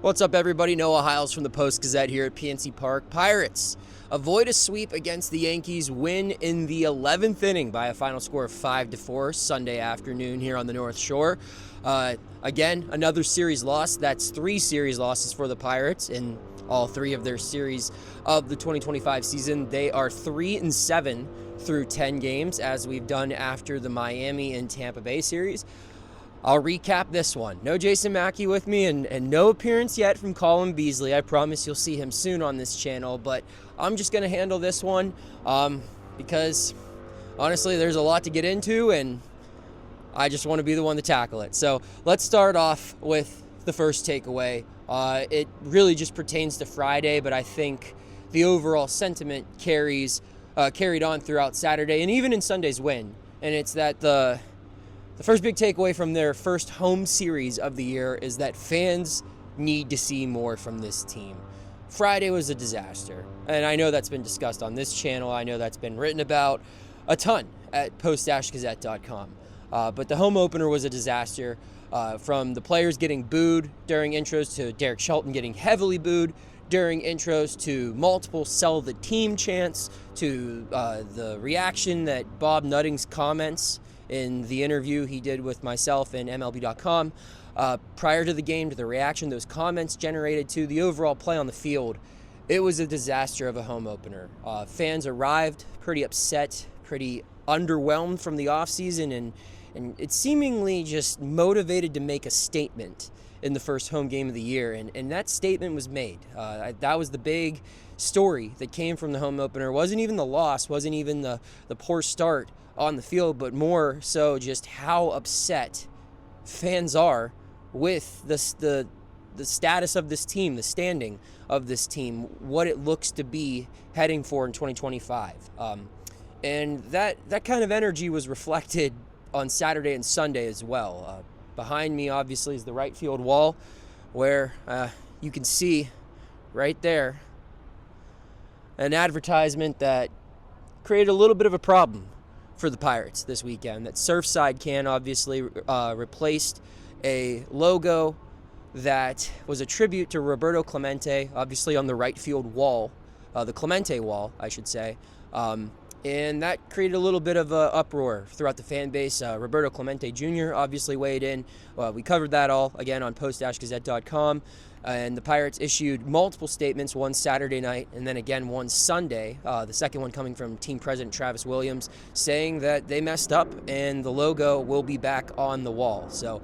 What's up, everybody? Noah Hiles from the Post-Gazette here at PNC Park. Pirates avoid a sweep against the Yankees, win in the 11th inning by a final score of 5-4 Sunday afternoon here on the North Shore. Again, another series loss. That's 3 series losses for the Pirates in all 3 of their series of the 2025 season. They are 3-7 through 10 games, as we've done after the Miami and Tampa Bay series. I'll recap this one. No Jason Mackey with me and no appearance yet from Colin Beasley. I promise you'll see him soon on this channel, but I'm just going to handle this one because, honestly, there's a lot to get into, and I just want to be the one to tackle it. So let's start off with the first takeaway. It really just pertains to Friday, but I think the overall sentiment carried on throughout Saturday and even in Sunday's win, and it's that the first big takeaway from their first home series of the year is that fans need to see more from this team. Friday was a disaster, and I know that's been discussed on this channel. I know that's been written about a ton at Post-Gazette.com. But the home opener was a disaster, from the players getting booed during intros to Derek Shelton getting heavily booed during intros to multiple sell the team chants to the reaction that Bob Nutting's comments in the interview he did with myself and MLB.com prior to the game, to the reaction those comments generated, to the overall play on the field. It was a disaster of a home opener. Fans arrived pretty upset, pretty underwhelmed from the offseason, and it's seemingly just motivated to make a statement in the first home game of the year, and that statement was made. That was the big story that came from the home opener. It wasn't even the loss, wasn't even the poor start on the field, but more so just how upset fans are with the status of this team, the standing of this team, what it looks to be heading for in 2025. And that kind of energy was reflected on Saturday and Sunday as well. Behind me, obviously, is the right field wall, where you can see right there an advertisement that created a little bit of a problem for the Pirates this weekend. That Surfside can obviously replaced a logo that was a tribute to Roberto Clemente, obviously on the right field wall, the Clemente wall, I should say. And that created a little bit of an uproar throughout the fan base. Roberto Clemente Jr. obviously weighed in. We covered that all, again, on post-gazette.com. And the Pirates issued multiple statements, one Saturday night and then again one Sunday, the second one coming from team president Travis Williams, saying that they messed up and the logo will be back on the wall. So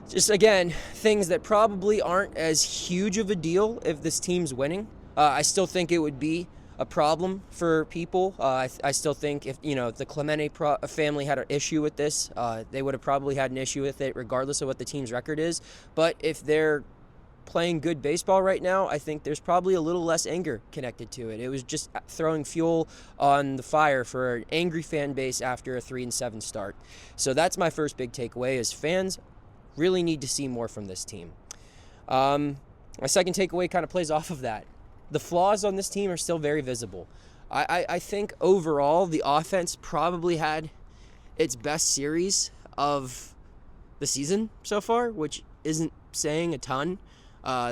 just, again, things that probably aren't as huge of a deal if this team's winning. I still think it would be a problem for people. I still think if the Clemente family had an issue with this, they would have probably had an issue with it regardless of what the team's record is. But if they're playing good baseball right now, I think there's probably a little less anger connected to it. It was just throwing fuel on the fire for an angry fan base after a 3-7 start. So that's my first big takeaway, is fans really need to see more from this team. My second takeaway kind of plays off of that. The flaws on this team are still very visible. I think overall the offense probably had its best series of the season so far, which isn't saying a ton.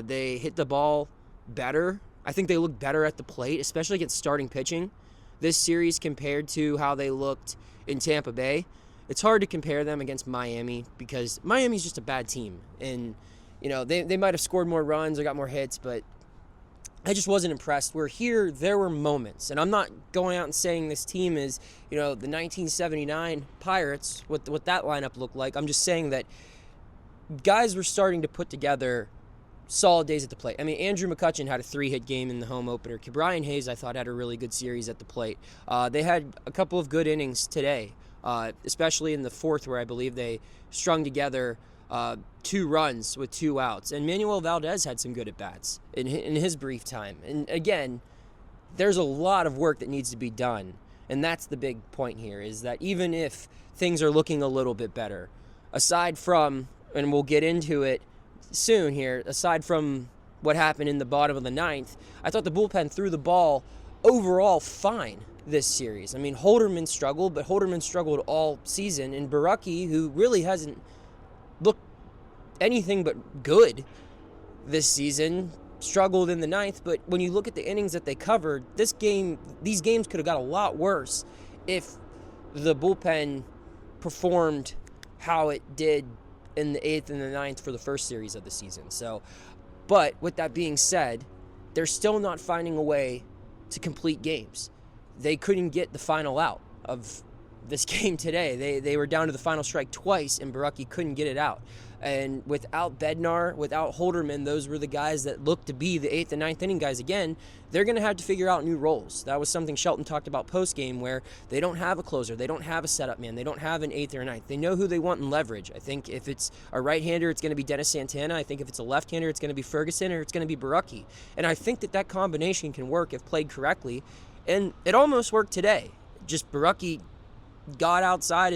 They hit the ball better. I think they looked better at the plate, especially against starting pitching this series compared to how they looked in Tampa Bay. It's hard to compare them against Miami because Miami's just a bad team. And, they might have scored more runs or got more hits, but I just wasn't impressed. Where here, there were moments. And I'm not going out and saying this team is, the 1979 Pirates, what that lineup looked like. I'm just saying that guys were starting to put together solid days at the plate. I mean, Andrew McCutchen had a 3-hit game in the home opener. Brian Hayes, I thought, had a really good series at the plate. They had a couple of good innings today, especially in the fourth, where I believe they strung together 2 runs with 2 outs. And Manuel Valdez had some good at-bats in his brief time. And again, there's a lot of work that needs to be done. And that's the big point here, is that even if things are looking a little bit better, aside from, and we'll get into it soon here, aside from what happened in the bottom of the 9th, I thought the bullpen threw the ball overall fine this series. I mean, Holderman struggled, but Holderman struggled all season. And Baraki, who really hasn't looked anything but good this season. Struggled in the ninth, but when you look at the innings that they covered, these games could have got a lot worse if the bullpen performed how it did in the 8th and the 9th for the first series of the season. So, but with that being said, they're still not finding a way to complete games. They couldn't get the final out of this game today. They were down to the final strike twice, and Borucki couldn't get it out. And without Bednar, without Holderman, those were the guys that looked to be the 8th and 9th inning guys again. They're going to have to figure out new roles. That was something Shelton talked about post-game, where they don't have a closer. They don't have a setup man. They don't have an 8th or a 9th. They know who they want in leverage. I think if it's a right-hander, it's going to be Dennis Santana. I think if it's a left-hander, it's going to be Ferguson, or it's going to be Borucki. And I think that combination can work if played correctly. And it almost worked today. Just Borucki got outside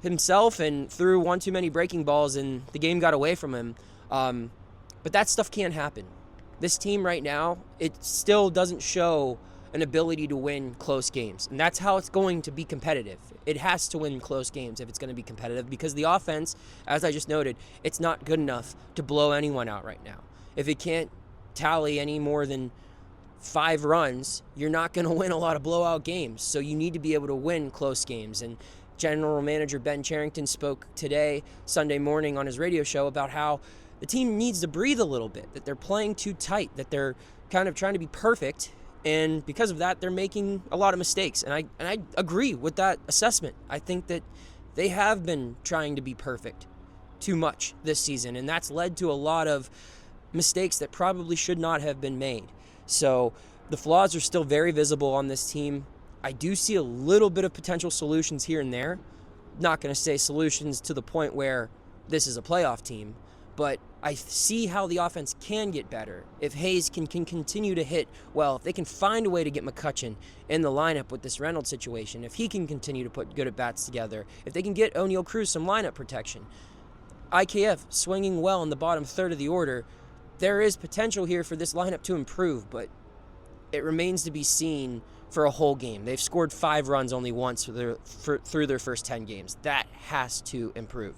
himself and threw one too many breaking balls, and the game got away from him. But that stuff can't happen. This team right now, it still doesn't show an ability to win close games, and that's how it's going to be competitive. It has to win close games if it's going to be competitive, because the offense, as I just noted, it's not good enough to blow anyone out right now. If it can't tally any more than 5 runs, you're not going to win a lot of blowout games. So you need to be able to win close games. And General Manager Ben Cherington spoke today, Sunday morning, on his radio show about how the team needs to breathe a little bit, that they're playing too tight, that they're kind of trying to be perfect, and because of that, they're making a lot of mistakes. And I agree with that assessment. I think that they have been trying to be perfect too much this season, and that's led to a lot of mistakes that probably should not have been made. So the flaws are still very visible on this team. I do see a little bit of potential solutions here and there. Not going to say solutions to the point where this is a playoff team, but I see how the offense can get better. If Hayes can continue to hit well, if they can find a way to get McCutchen in the lineup with this Reynolds situation, if he can continue to put good at-bats together, if they can get O'Neal Cruz some lineup protection, IKF swinging well in the bottom third of the order, there is potential here for this lineup to improve, but it remains to be seen for a whole game. They've scored 5 runs only once through their first 10 games. That has to improve.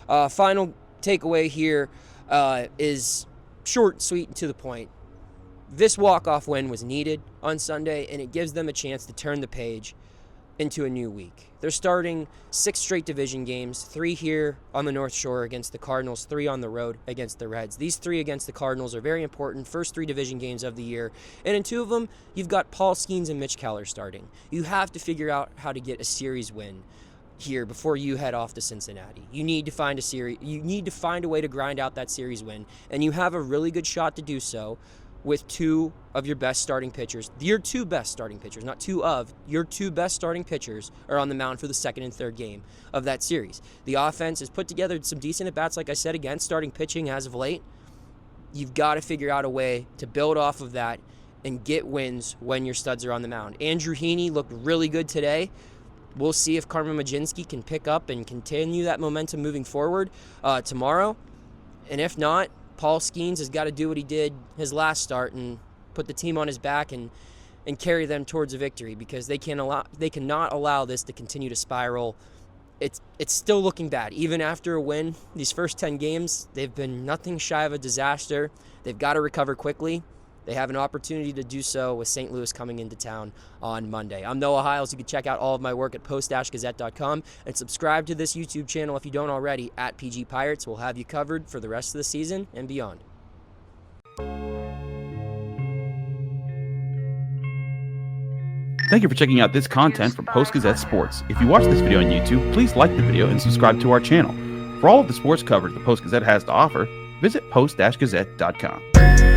Final takeaway here is short, sweet, and to the point. This walk-off win was needed on Sunday, and it gives them a chance to turn the page into a new week. They're starting 6 straight division games, 3 here on the North Shore against the Cardinals, 3 on the road against the Reds. These 3 against the Cardinals are very important, first 3 division games of the year. And in 2 of them, you've got Paul Skeens and Mitch Keller starting. You have to figure out how to get a series win here before you head off to Cincinnati. You need to find a way to grind out that series win, and you have a really good shot to do so with 2 of your best starting pitchers. Your 2 best starting pitchers, not 2 of, your 2 best starting pitchers are on the mound for the second and third game of that series. The offense has put together some decent at-bats, like I said, against starting pitching as of late. You've got to figure out a way to build off of that and get wins when your studs are on the mound. Andrew Heaney looked really good today. We'll see if Carmen Majinski can pick up and continue that momentum moving forward tomorrow. And if not, Paul Skeens has got to do what he did his last start and put the team on his back and carry them towards a victory, because they cannot allow this to continue to spiral. It's still looking bad. Even after a win, these first 10 games, they've been nothing shy of a disaster. They've got to recover quickly. They have an opportunity to do so with St. Louis coming into town on Monday. I'm Noah Hiles. You can check out all of my work at post-gazette.com and subscribe to this YouTube channel if you don't already at PG Pirates. We'll have you covered for the rest of the season and beyond. Thank you for checking out this content from Post-Gazette Sports. If you watch this video on YouTube, please like the video and subscribe to our channel. For all of the sports coverage the Post-Gazette has to offer, visit post-gazette.com.